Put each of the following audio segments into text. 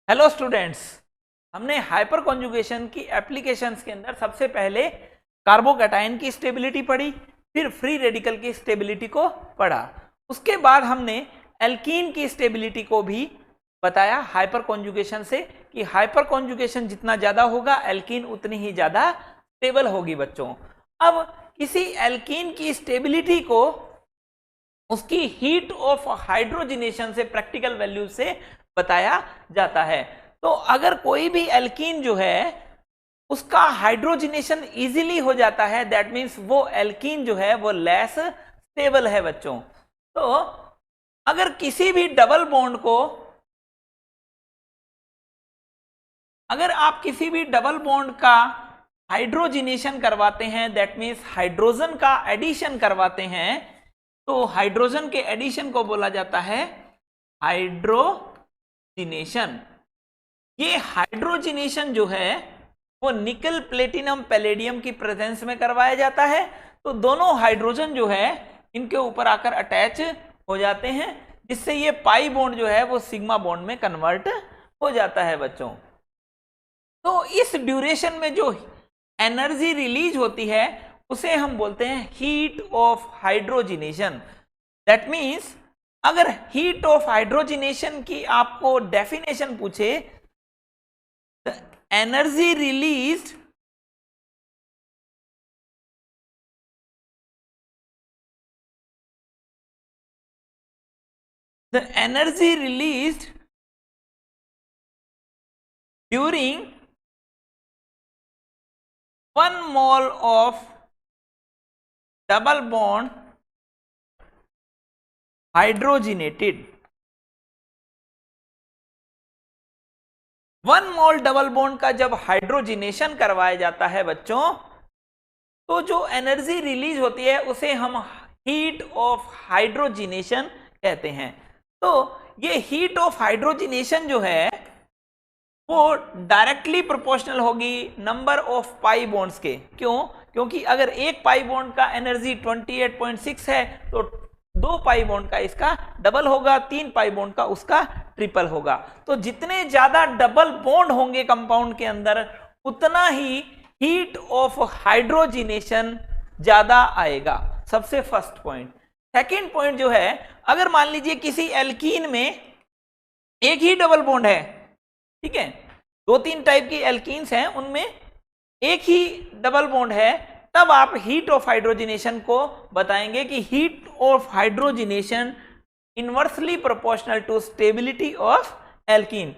Hello students, हमने hyper conjugation की applications के अंदर सबसे पहले कार्बोकैटायन की स्टेबिलिटी पढ़ी, फिर फ्री रेडिकल की स्टेबिलिटी को पढ़ा। उसके बाद हमने एल्कीन की स्टेबिलिटी को भी बताया हाइपर कॉन्जुगेशन से कि हाइपर कॉन्जुगेशन जितना ज्यादा होगा एल्कीन उतनी ही ज्यादा स्टेबल होगी बच्चों। अब किसी एल्कीन की स्टेबिलिटी को उसकी हीट ऑफ हाइड्रोजिनेशन से, प्रैक्टिकल वैल्यू से बताया जाता है। तो अगर कोई भी एल्कीन जो है उसका हाइड्रोजिनेशन इजीली हो जाता है, दैट मीन्स वो एल्कीन जो है वो लेस स्टेबल है बच्चों। तो अगर किसी भी डबल बॉन्ड को, अगर आप किसी भी डबल बॉन्ड का हाइड्रोजिनेशन करवाते हैं, दैट मीन्स हाइड्रोजन का एडिशन करवाते हैं, तो हाइड्रोजन के एडिशन को बोला जाता है हाइड्रोजिनेशन। ये हाइड्रोजिनेशन जो है वो निकल, प्लेटिनम, पैलेडियम की प्रेजेंस में करवाया जाता है। तो दोनों हाइड्रोजन जो है इनके ऊपर आकर अटैच हो जाते हैं, जिससे ये पाई बॉन्ड जो है वो सिग्मा बॉन्ड में कन्वर्ट हो जाता है बच्चों। तो इस ड्यूरेशन में जो एनर्जी रिलीज होती है उसे हम बोलते हैं heat of hydrogenation. That means अगर हीट ऑफ हाइड्रोजिनेशन की आपको डेफिनेशन पूछे, energy released the energy released during 1 mole of double bond hydrogenated, 1 mole double bond का जब हाइड्रोजिनेशन करवाया जाता है बच्चों, तो जो एनर्जी रिलीज होती है उसे हम हीट ऑफ हाइड्रोजिनेशन कहते हैं। तो ये हीट ऑफ हाइड्रोजिनेशन जो है वो डायरेक्टली प्रोपोर्शनल होगी नंबर ऑफ पाई बॉन्ड्स के। क्यों? क्योंकि अगर एक पाई बॉन्ड का एनर्जी 28.6 है तो 2 पाई बॉन्ड का इसका डबल होगा, 3 पाई बॉन्ड का उसका ट्रिपल होगा। तो जितने ज्यादा डबल बॉन्ड होंगे कंपाउंड के अंदर उतना ही हीट ऑफ हाइड्रोजिनेशन ज्यादा आएगा। सबसे फर्स्ट पॉइंट। सेकेंड पॉइंट जो है, अगर मान लीजिए किसी एल्कीन में एक ही डबल बॉन्ड है, ठीक है, 2-3 टाइप की एल्कीन्स हैं उनमें एक ही डबल बॉन्ड है, तब आप हीट ऑफ हाइड्रोजिनेशन को बताएंगे कि heat of hydrogenation inversely proportional to stability of alkene.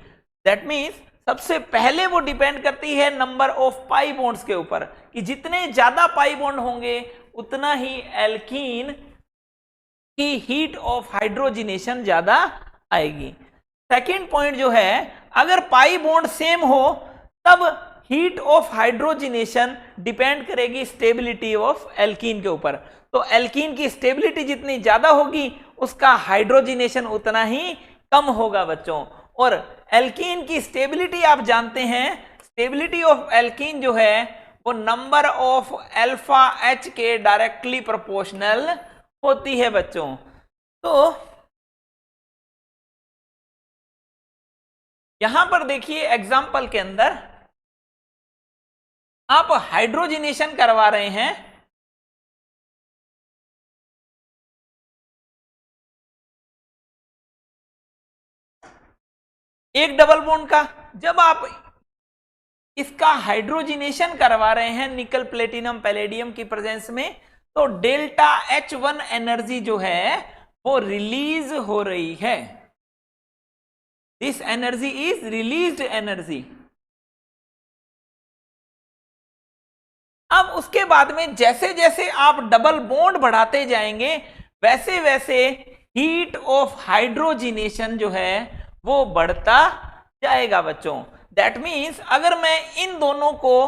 That means सबसे पहले वो डिपेंड करती है नंबर ऑफ पाई बॉन्ड्स के ऊपर, कि जितने ज्यादा पाई बॉन्ड होंगे उतना ही एल्कीन की हीट ऑफ हाइड्रोजिनेशन ज्यादा आएगी। सेकेंड पॉइंट जो है, अगर पाई बॉन्ड सेम हो तब हीट ऑफ हाइड्रोजिनेशन डिपेंड करेगी स्टेबिलिटी ऑफ एल्कीन के ऊपर। तो एल्कीन की स्टेबिलिटी जितनी ज्यादा होगी उसका हाइड्रोजिनेशन उतना ही कम होगा बच्चों। और एल्कीन की स्टेबिलिटी आप जानते हैं, स्टेबिलिटी ऑफ एल्कीन जो है वो नंबर ऑफ अल्फा एच के डायरेक्टली प्रोपोर्शनल होती है बच्चों। तो यहां पर देखिए एग्जाम्पल के अंदर आप हाइड्रोजिनेशन करवा रहे हैं, एक डबल बॉन्ड का। जब आप इसका हाइड्रोजिनेशन करवा रहे हैं निकल, प्लेटिनम, पैलेडियम की प्रेजेंस में, तो डेल्टा H1 एनर्जी जो है वो रिलीज हो रही है। This energy is released energy. अब उसके बाद में जैसे जैसे आप डबल बॉन्ड बढ़ाते जाएंगे वैसे वैसे हीट ऑफ हाइड्रोजिनेशन जो है वो बढ़ता जाएगा बच्चों। दैट मीन्स अगर मैं इन दोनों को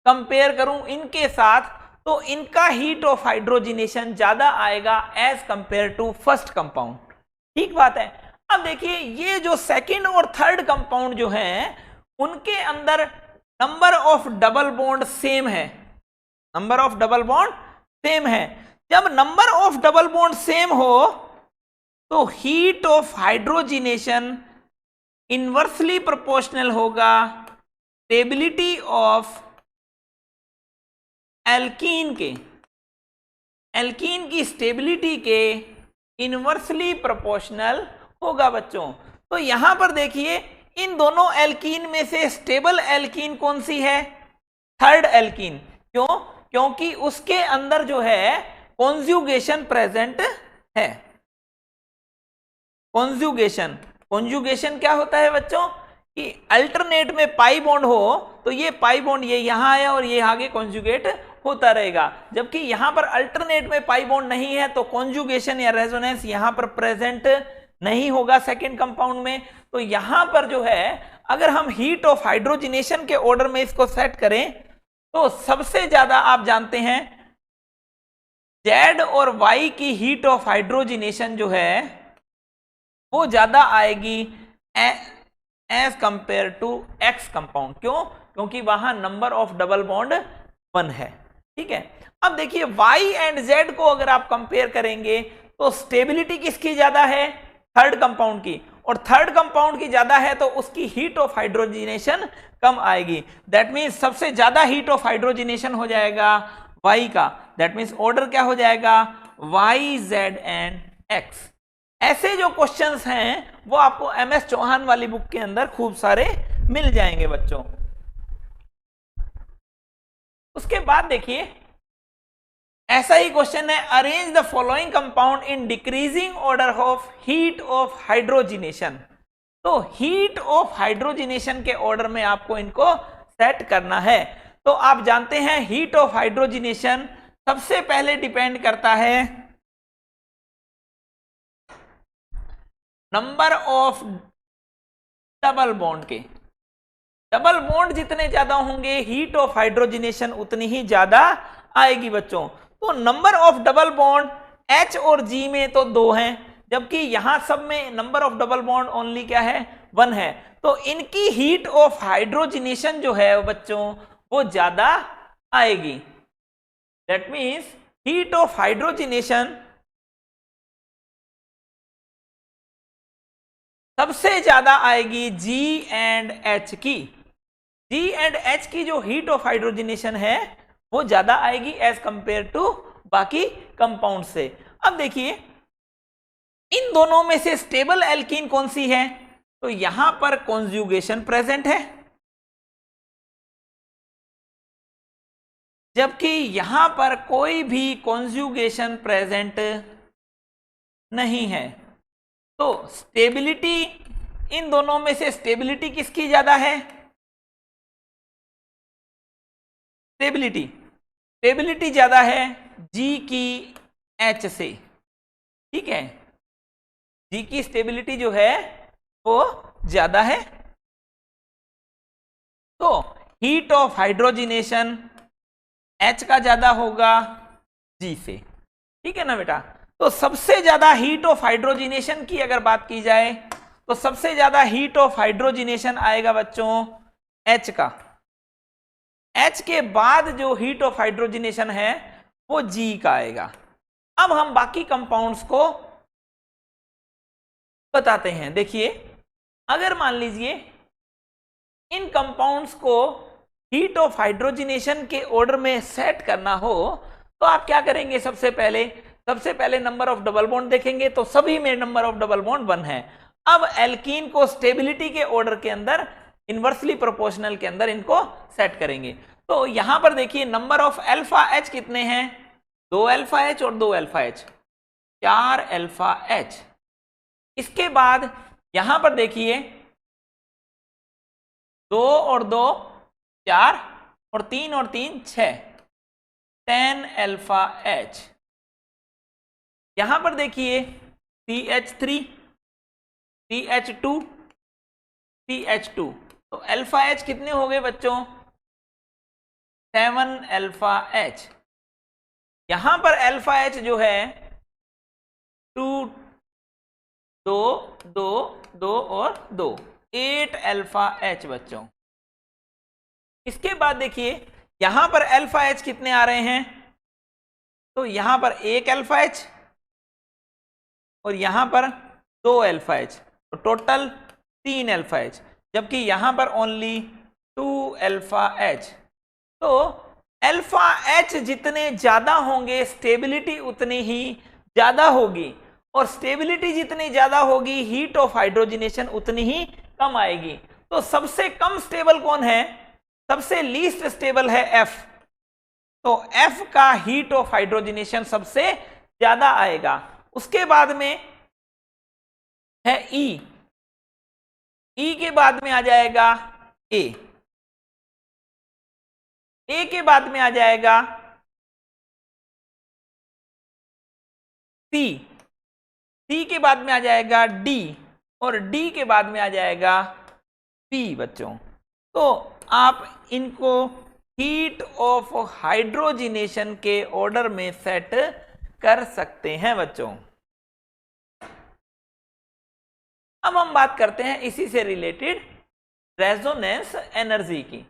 कंपेयर करूं इनके साथ, तो इनका हीट ऑफ हाइड्रोजिनेशन ज्यादा आएगा as compare to first compound. ठीक बात है। अब देखिए ये जो सेकंड और थर्ड कंपाउंड जो हैं उनके अंदर number of double bond same है, number of double bond same है। जब number of double bond same हो तो heat of hydrogenation inversely proportional होगा स्टेबिलिटी ऑफ एल्कीन के, एल्कीन की स्टेबिलिटी के इनवर्सली प्रोपोर्शनल होगा बच्चों। तो यहां पर देखिए इन दोनों एल्कीन में से स्टेबल एल्कीन कौन सी है? Third alkene. क्यों? क्योंकि उसके अंदर जो है कॉन्जुगेशन प्रेजेंट है। कॉन्जुगेशन, कॉन्जुगेशन क्या होता है बच्चों कि अल्टरनेट में पाई बॉन्ड हो तो ये पाई बॉन्ड ये यहां आया और ये आगे कॉन्जुगेट होता रहेगा, जबकि यहां पर अल्टरनेट में पाई बॉन्ड नहीं है तो कॉन्जुगेशन या रेजोनेंस यहां पर प्रेजेंट नहीं होगा सेकेंड कंपाउंड में। तो यहां पर जो है अगर हम हीट ऑफ हाइड्रोजिनेशन के ऑर्डर में इसको सेट करें तो सबसे ज्यादा आप जानते हैं Z और Y की हीट ऑफ हाइड्रोजिनेशन जो है वो ज्यादा आएगी as compare to X compound. क्यों? क्योंकि वहां नंबर ऑफ डबल बॉन्ड 1 है। ठीक है, अब देखिए Y एंड Z को अगर आप कंपेयर करेंगे तो स्टेबिलिटी किसकी ज्यादा है? थर्ड कंपाउंड की, और थर्ड कंपाउंड की ज्यादा है तो उसकी हीट ऑफ हाइड्रोजिनेशन कम आएगी। दैट मीन्स सबसे ज्यादा हीट ऑफ हाइड्रोजिनेशन हो जाएगा Y का। दैट मीन्स ऑर्डर क्या हो जाएगा? Y, Z and X। ऐसे जो क्वेश्चंस हैं वो आपको MS चौहान वाली बुक के अंदर खूब सारे मिल जाएंगे बच्चों। उसके बाद देखिए ऐसा ही क्वेश्चन है, arrange the following compound in decreasing order of heat of hydrogenation. तो हीट ऑफ हाइड्रोजिनेशन के ऑर्डर में आपको इनको सेट करना है। तो आप जानते हैं हीट ऑफ हाइड्रोजिनेशन सबसे पहले डिपेंड करता है नंबर ऑफ डबल बॉन्ड के। डबल बॉन्ड जितने ज्यादा होंगे हीट ऑफ हाइड्रोजिनेशन उतनी ही ज्यादा आएगी बच्चों। तो number of double bond H और G में तो 2 हैं, जबकि यहां सब में number of double bond only क्या है? 1 है। तो इनकी हीट ऑफ हाइड्रोजिनेशन जो है बच्चों वो ज्यादा आएगी। That means heat of hydrogenation सबसे ज्यादा आएगी G एंड H की। G एंड H की जो हीट ऑफ हाइड्रोजिनेशन है वो ज्यादा आएगी एज कंपेयर टू बाकी कंपाउंड से। अब देखिए इन दोनों में से स्टेबल एल्कीन कौन सी है? तो यहां पर कॉन्जुगेशन प्रेजेंट है, जबकि यहां पर कोई भी कॉन्जुगेशन प्रेजेंट नहीं है। तो स्टेबिलिटी इन दोनों में से स्टेबिलिटी किसकी ज्यादा है? स्टेबिलिटी ज्यादा है G की H से। ठीक है, G की स्टेबिलिटी जो है वो ज्यादा है। तो हीट ऑफ हाइड्रोजिनेशन H का ज्यादा होगा G से। ठीक है ना बेटा? तो सबसे ज्यादा हीट ऑफ हाइड्रोजिनेशन की अगर बात की जाए तो सबसे ज्यादा हीट ऑफ हाइड्रोजिनेशन आएगा बच्चों H का। H के बाद जो हीट ऑफ हाइड्रोजिनेशन है वो G का आएगा। अब हम बाकी कंपाउंड्स को बताते हैं। देखिए अगर मान लीजिए इन कंपाउंड्स को हीट ऑफ हाइड्रोजिनेशन के ऑर्डर में सेट करना हो तो आप क्या करेंगे? सबसे पहले नंबर ऑफ डबल बॉन्ड देखेंगे तो सभी में नंबर ऑफ डबल बॉन्ड 1 है। अब एल्कीन को स्टेबिलिटी के ऑर्डर के अंदर इनवर्सली प्रोपोर्शनल के अंदर इनको सेट करेंगे। तो यहां पर देखिए नंबर ऑफ अल्फा H कितने हैं? 2 अल्फा H और 2 अल्फा H, 4 अल्फा H। इसके बाद यहां पर देखिए 2 और 2 4 और 3 और 3 6, 10 अल्फा H। यहां पर देखिए CH3, CH2, CH2। तो अल्फा H कितने हो गए बच्चों? 7 अल्फा H। यहां पर अल्फा H जो है 2 2 2 2 और 2, 8 अल्फा H बच्चों। इसके बाद देखिए यहां पर अल्फा H कितने आ रहे हैं? तो यहां पर 1 अल्फा H और यहां पर 2 अल्फा H, तो टोटल 3 अल्फा एच, जबकि यहां पर ओनली 2 अल्फा एच। तो अल्फा एच जितने ज्यादा होंगे स्टेबिलिटी उतनी ही ज्यादा होगी, और स्टेबिलिटी जितनी ज्यादा होगी हीट ऑफ हाइड्रोजनेशन उतनी ही कम आएगी। तो सबसे कम स्टेबल कौन है? सबसे लीस्ट स्टेबल है एफ। तो एफ का हीट ऑफ हाइड्रोजनेशन सबसे ज्यादा आएगा। उसके बाद में है ई, ई के बाद में आ जाएगा ए, ए के बाद में आ जाएगा सी, सी के बाद में आ जाएगा डी, और डी के बाद में आ जाएगा पी बच्चों। तो आप इनको हीट ऑफ हाइड्रोजिनेशन के ऑर्डर में सेट कर सकते हैं बच्चों। अब हम बात करते हैं इसी से रिलेटेड रेजोनेंस एनर्जी की।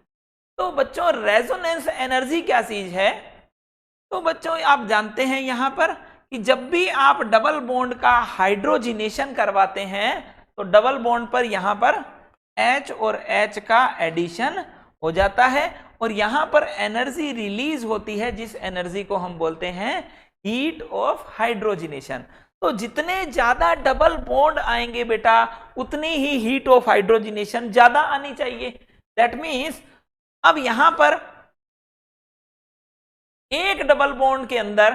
तो बच्चों रेजोनेंस एनर्जी क्या चीज है? तो बच्चों आप जानते हैं यहां पर कि जब भी आप डबल बॉन्ड का हाइड्रोजिनेशन करवाते हैं तो डबल बॉन्ड पर यहां पर H और H का एडिशन हो जाता है, और यहां पर एनर्जी रिलीज होती है जिस एनर्जी को हम बोलते हैं हीट ऑफ हाइड्रोजिनेशन। तो जितने ज्यादा डबल बॉन्ड आएंगे बेटा उतनी ही हीट ऑफ हाइड्रोजिनेशन ज्यादा आनी चाहिए। दैट मीन्स अब यहां पर एक डबल बॉन्ड के अंदर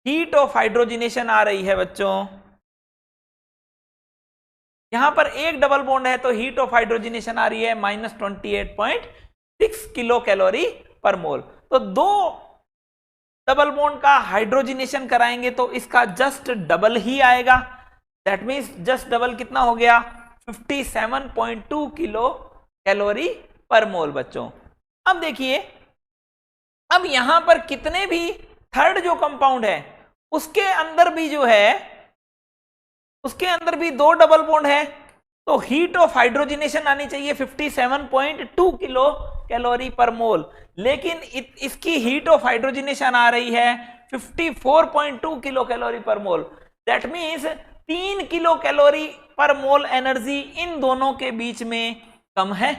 हीट ऑफ हाइड्रोजिनेशन आ रही है बच्चों, यहां पर एक डबल बॉन्ड है तो हीट ऑफ हाइड्रोजिनेशन आ रही है -28.6 किलो कैलोरी पर मोल। तो दो डबल बॉन्ड का हाइड्रोजिनेशन कराएंगे तो इसका जस्ट डबल ही आएगा। दैट मीन्स जस्ट डबल कितना हो गया? 57.2 किलो कैलोरी पर मोल बच्चों। अब देखिए, अब यहां पर कितने भी थर्ड जो कंपाउंड है उसके अंदर भी जो है उसके अंदर भी दो डबल बॉन्ड है, तो हीट ऑफ हाइड्रोजिनेशन आनी चाहिए 57.2 किलो कैलोरी पर मोल, लेकिन इसकी हीट ऑफ हाइड्रोजिनेशन आ रही है 54.2 किलो कैलोरी पर मोल। दैट मीन्स 3 किलो कैलोरी पर मोल एनर्जी इन दोनों के बीच में कम है।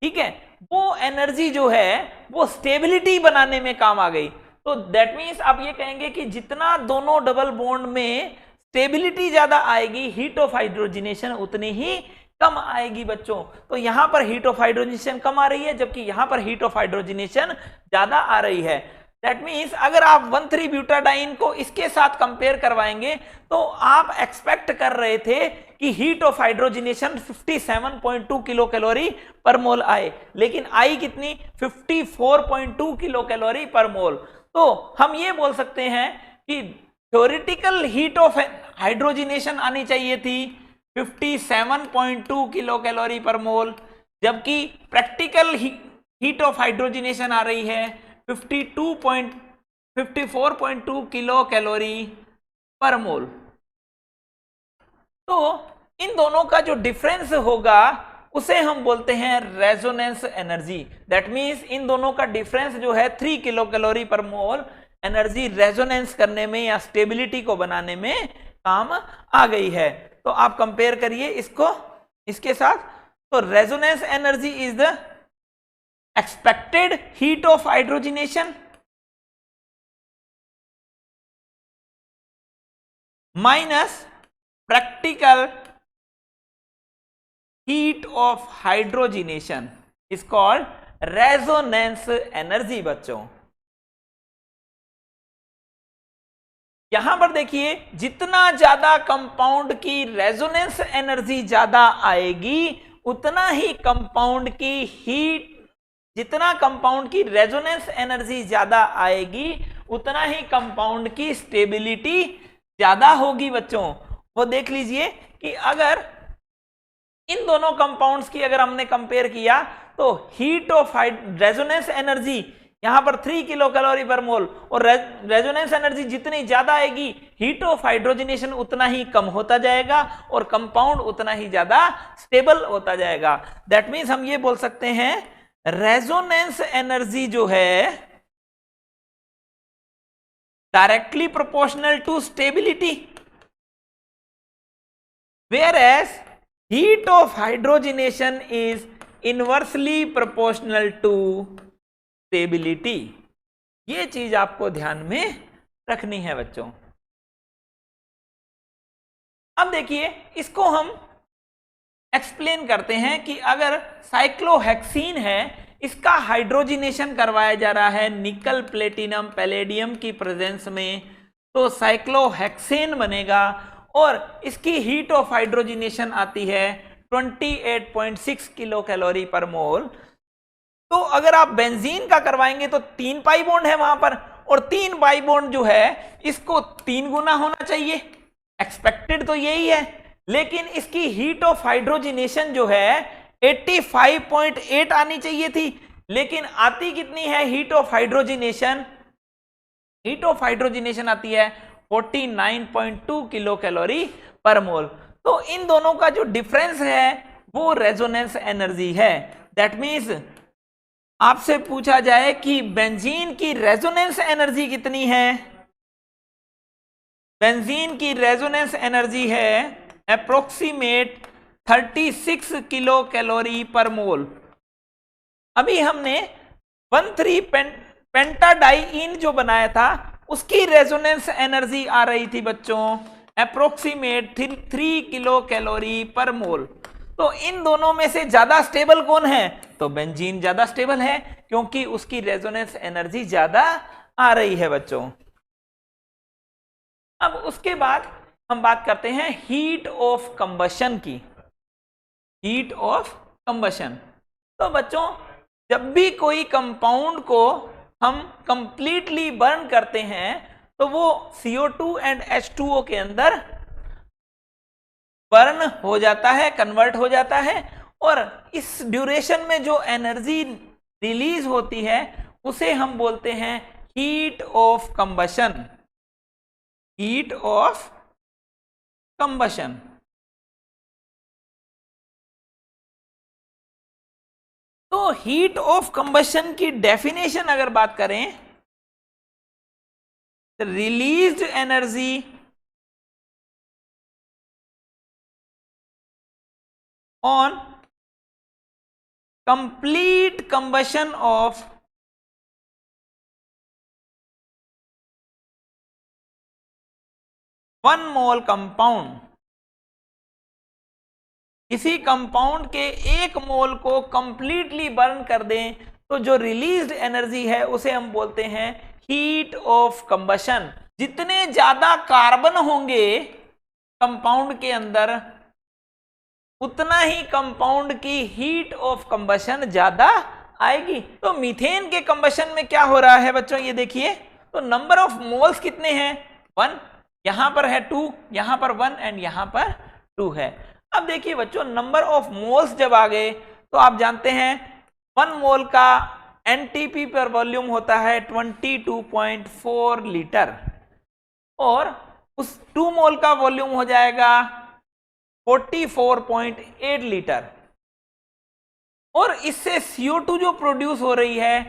ठीक है, वो एनर्जी जो है वो स्टेबिलिटी बनाने में काम आ गई। तो दैट मीन्स आप ये कहेंगे कि जितना दोनों डबल बॉन्ड में स्टेबिलिटी ज्यादा आएगी हीट ऑफ हाइड्रोजिनेशन उतनी ही कम आएगी बच्चों। तो यहां पर हीट ऑफ हाइड्रोजिनेशन कम आ रही है जबकि यहां पर हीट ऑफ हाइड्रोजिनेशन ज्यादा आ रही है। दैट मीन्स अगर आप 1,3-ब्यूटाडाइन को इसके साथ कंपेयर करवाएंगे तो आप एक्सपेक्ट कर रहे थे कि heat of hydrogenation 57.2 kilo calorie पर मोल आए, लेकिन आई कितनी? 54.2 किलो कैलोरी पर मोल। तो हम ये बोल सकते हैं कि थ्योरेटिकल हीट ऑफ हाइड्रोजिनेशन आनी चाहिए थी 57.2 किलो कैलोरी पर मोल, जबकि प्रैक्टिकल हीट ऑफ हाइड्रोजिनेशन आ रही है 54.2 किलो कैलोरी पर मोल। तो इन दोनों का जो डिफरेंस होगा उसे हम बोलते हैं resonance energy. That means in दोनों का डिफरेंस जो है 3 किलो कैलोरी पर मोल एनर्जी रेजोनेंस करने में या स्टेबिलिटी को बनाने में काम आ गई है। तो आप कंपेयर करिए इसको इसके साथ। तो resonance energy is the expected heat of hydrogenation minus practical heat of hydrogenation is called resonance energy बच्चों। यहां पर देखिए, जितना ज्यादा कंपाउंड की रेजोनेंस एनर्जी ज्यादा आएगी उतना ही कंपाउंड की हीट, जितना कंपाउंड की रेजोनेंस एनर्जी ज्यादा आएगी उतना ही कंपाउंड की स्टेबिलिटी ज्यादा होगी बच्चों। वो देख लीजिए कि अगर इन दोनों कंपाउंड्स की अगर हमने कंपेयर किया तो हीट ऑफ रेजोनेंस एनर्जी यहां पर 3 किलो कैलोरी पर मोल, और रेजोनेंस एनर्जी जितनी ज्यादा आएगी हीट ऑफ हाइड्रोजिनेशन उतना ही कम होता जाएगा और कंपाउंड उतना ही ज्यादा स्टेबल होता जाएगा। दैट मीन्स हम ये बोल सकते हैं रेजोनेंस एनर्जी जो है directly proportional to stability, whereas heat of hydrogenation is inversely proportional to stability। ये चीज आपको ध्यान में रखनी है बच्चों। अब देखिए इसको हम एक्सप्लेन करते हैं कि अगर साइक्लोहेक्सीन है, इसका हाइड्रोजिनेशन करवाया जा रहा है निकल प्लेटिनम पैलेडियम की प्रेजेंस में, तो साइक्लोहेक्सेन बनेगा और इसकी हीट ऑफ हाइड्रोजिनेशन आती है 28.6 किलो कैलोरी पर मोल। तो अगर आप बेंजीन का करवाएंगे तो 3 पाई बॉन्ड है वहां पर, और 3 पाई बॉन्ड जो है इसको 3 गुना होना चाहिए, एक्सपेक्टेड तो यही है, लेकिन इसकी हीट ऑफ हाइड्रोजिनेशन जो है 85.8 आनी चाहिए थी, लेकिन आती कितनी है heat of hydrogenation? Heat of hydrogenation आती है 49.2 किलो कैलोरी पर मोल। तो इन दोनों का जो डिफरेंस है वो रेजोनेंस एनर्जी है। दैट मीन्स आपसे पूछा जाए कि बेंजीन की रेजोनेंस एनर्जी कितनी है, बेंजीन की रेजोनेंस एनर्जी है अप्रोक्सीमेट 36 किलो कैलोरी पर मोल। अभी हमने 13 पेंटाडाइइन जो बनाया था उसकी रेजोनेंस एनर्जी आ रही थी बच्चों अप्रोक्सीमेट 3 किलो कैलोरी पर मोल। तो इन दोनों में से ज्यादा स्टेबल कौन है? तो बेंजीन ज्यादा स्टेबल है क्योंकि उसकी रेजोनेंस एनर्जी ज्यादा आ रही है बच्चों। अब उसके बाद हम बात करते हैं हीट ऑफ कंबशन की। हीट ऑफ कंबशन, तो बच्चों जब भी कोई कंपाउंड को हम कंप्लीटली बर्न करते हैं तो वो CO2 एंड H2O के अंदर बर्न हो जाता है, कन्वर्ट हो जाता है, और इस ड्यूरेशन में जो एनर्जी रिलीज होती है उसे हम बोलते हैं heat of combustion. Heat of combustion. तो हीट ऑफ कंबशन की डेफिनेशन अगर बात करें, released energy on complete combustion of one mole compound. किसी कंपाउंड के 1 मोल को कंप्लीटली बर्न कर दें तो जो रिलीज्ड एनर्जी है उसे हम बोलते हैं हीट ऑफ कंबशन। जितने ज्यादा कार्बन होंगे कंपाउंड के अंदर उतना ही कंपाउंड की हीट ऑफ कंबशन ज्यादा आएगी। तो मीथेन के कंबशन में क्या हो रहा है बच्चों, ये देखिए, तो नंबर ऑफ मोल्स कितने हैं? 1, यहां पर है 2, यहां पर 1 एंड यहां पर 2 है। अब देखिए बच्चों, नंबर ऑफ मोल्स जब आ गए तो आप जानते हैं 1 मोल का एनटीपी पर वॉल्यूम होता है 22.4 लीटर, और उस 2 मोल का वॉल्यूम हो जाएगा 44.8 लीटर, और इससे CO2 जो प्रोड्यूस हो रही है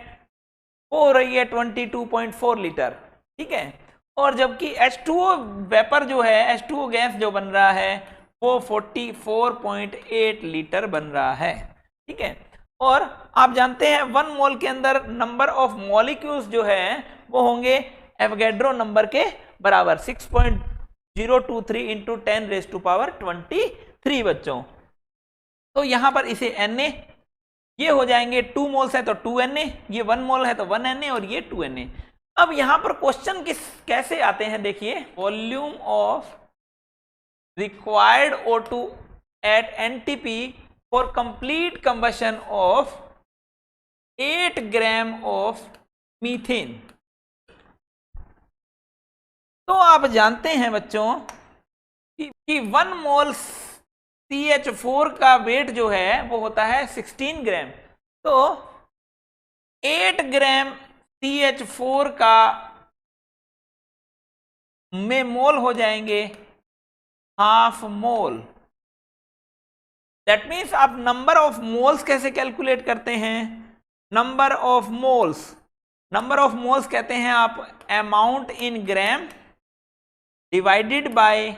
वो हो रही है 22.4 लीटर। ठीक है, और जबकि H2O वेपर जो है, H2O गैस जो बन रहा है वो 44.8 लीटर बन रहा है। ठीक है, और आप जानते हैं 1 मोल के अंदर नंबर ऑफ मॉलिक्यूल्स जो है वो होंगे एवोगैड्रो नंबर के बराबर 6.023 इंटू 10⁻23 बच्चों। तो यहां पर इसे Na, ये हो जाएंगे 2 मोल्स है तो 2 Na, ये 1 मोल है तो 1 Na, और ये 2 Na। अब यहां पर क्वेश्चन कैसे आते हैं, देखिए, volume of required O2 at NTP for complete combustion of 8 gram of methane. तो आप जानते हैं बच्चों कि 1 मोल CH4 का वेट जो है वो होता है 16 ग्राम, तो 8 ग्राम CH4 का में मोल हो जाएंगे हाफ मोल। दैट मीन्स आप नंबर ऑफ मोल्स कैसे कैलकुलेट करते हैं? नंबर ऑफ मोल्स कहते हैं आप amount in gram divided by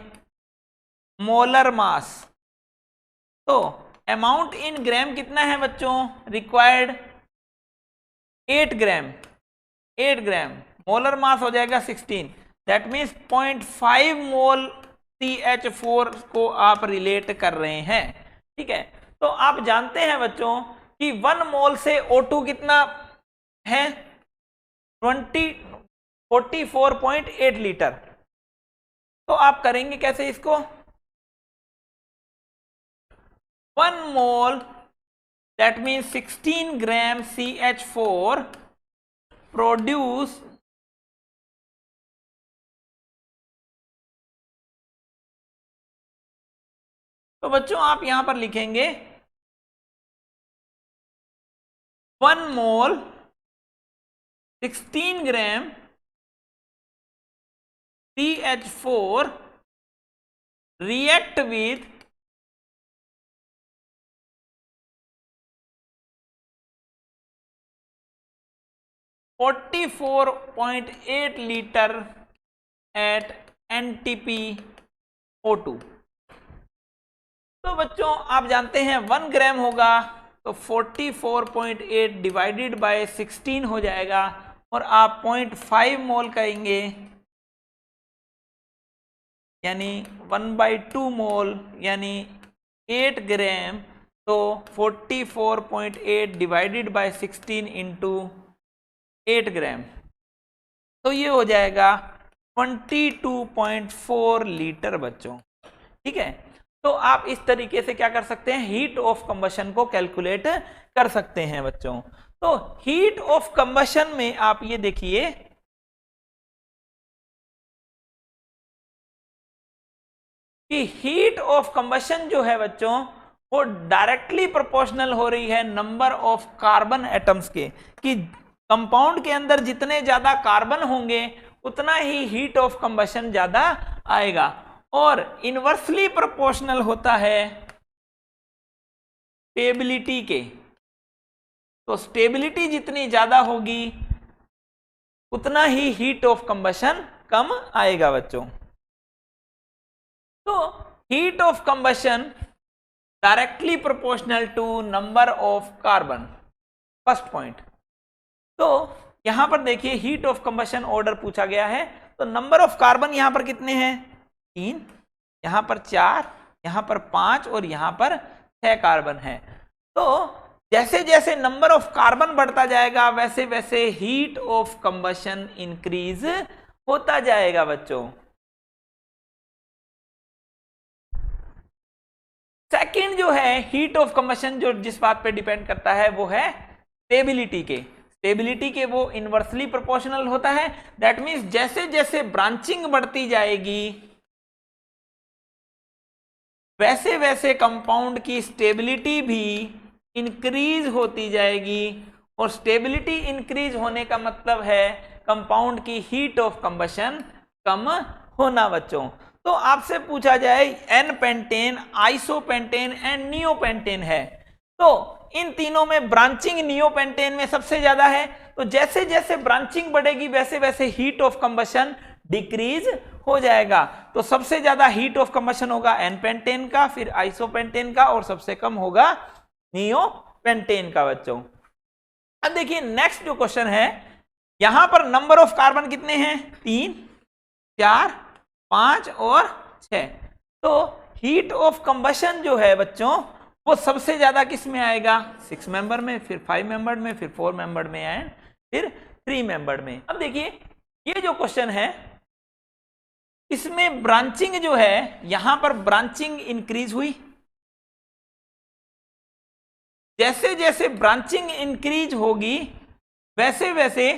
molar mass. तो अमाउंट इन ग्राम कितना है बच्चों, रिक्वायर्ड 8 ग्राम, 8 ग्राम, मोलर मास हो जाएगा 16, दैट मीन्स 0.5 मोल CH4 को आप रिलेट कर रहे हैं। ठीक है, तो आप जानते हैं बच्चों कि 1 मोल से O2 कितना है, 44.8 लीटर। तो आप करेंगे कैसे इसको, 1 मोल that means 16 gram CH4 produce तो बच्चों आप यहां पर लिखेंगे 1 मोल 16 ग्राम CH4 react with 44.8 litre at NTPO2। तो बच्चों आप जानते हैं 1 ग्राम होगा तो 44.8 डिवाइडेड बाय 16 हो जाएगा और आप 0.5 मोल करेंगे यानी 1/2 मोल यानी 8 ग्राम, तो 44.8 डिवाइडेड बाय 16 इंटू 8 ग्राम, तो ये हो जाएगा 22.4 लीटर बच्चों। ठीक है, तो आप इस तरीके से क्या कर सकते हैं, हीट ऑफ कंबशन को कैलकुलेट कर सकते हैं बच्चों। तो हीट ऑफ कंबशन में आप ये देखिए कि हीट ऑफ कंबशन जो है बच्चों वो डायरेक्टली प्रोपोर्शनल हो रही है नंबर ऑफ कार्बन एटम्स के, कि कंपाउंड के अंदर जितने ज्यादा कार्बन होंगे उतना ही हीट ऑफ कंबशन ज्यादा आएगा, और इनवर्सली प्रोपोर्शनल होता है स्टेबिलिटी के। तो स्टेबिलिटी जितनी ज्यादा होगी उतना ही हीट ऑफ कंबशन कम आएगा बच्चों। तो heat of combustion directly proportional to number of carbon, first point. तो यहां पर देखिए हीट ऑफ कंबशन ऑर्डर पूछा गया है, तो नंबर ऑफ कार्बन यहां पर कितने हैं, 3, यहां पर 4, यहां पर 5 और यहां पर 6 कार्बन है। तो जैसे जैसे नंबर ऑफ कार्बन बढ़ता जाएगा वैसे वैसे हीट ऑफ कंबशन इंक्रीज होता जाएगा बच्चों। सेकंड जो है हीट ऑफ कंबशन जो जिस बात पे डिपेंड करता है वो है स्टेबिलिटी के। स्टेबिलिटी के वो इनवर्सली प्रोपोर्शनल होता है, दैट मींस जैसे जैसे ब्रांचिंग बढ़ती जाएगी वैसे वैसे कंपाउंड की स्टेबिलिटी भी इंक्रीज होती जाएगी, और स्टेबिलिटी इंक्रीज होने का मतलब है कंपाउंड की हीट ऑफ कंबशन कम होना बच्चों। तो आपसे पूछा जाए n pentane, isopentane and neopentane है, तो इन तीनों में ब्रांचिंग नियोपेंटेन में सबसे ज्यादा है, तो जैसे जैसे ब्रांचिंग बढ़ेगी वैसे वैसे हीट ऑफ कंबशन डिक्रीज हो जाएगा। तो सबसे ज्यादा हीट ऑफ कंबशन होगा एन पेंटेन का, फिर आइसोपेंटेन का, और सबसे कम होगा नियोपेंटेन का बच्चों। अब देखिए नेक्स्ट जो क्वेश्चन है, यहां पर नंबर ऑफ कार्बन कितने हैं, 3, 4, 5 और 6। तो हीट ऑफ कंबशन जो है बच्चों वो सबसे ज्यादा किस में आएगा, 6 मेंबर में, फिर 5 मेंबर में, फिर 4 मेंबर में एंड फिर 3 मेंबर में। अब देखिए ये जो क्वेश्चन है इसमें ब्रांचिंग जो है यहां पर ब्रांचिंग इंक्रीज हुई, जैसे जैसे ब्रांचिंग इंक्रीज होगी वैसे वैसे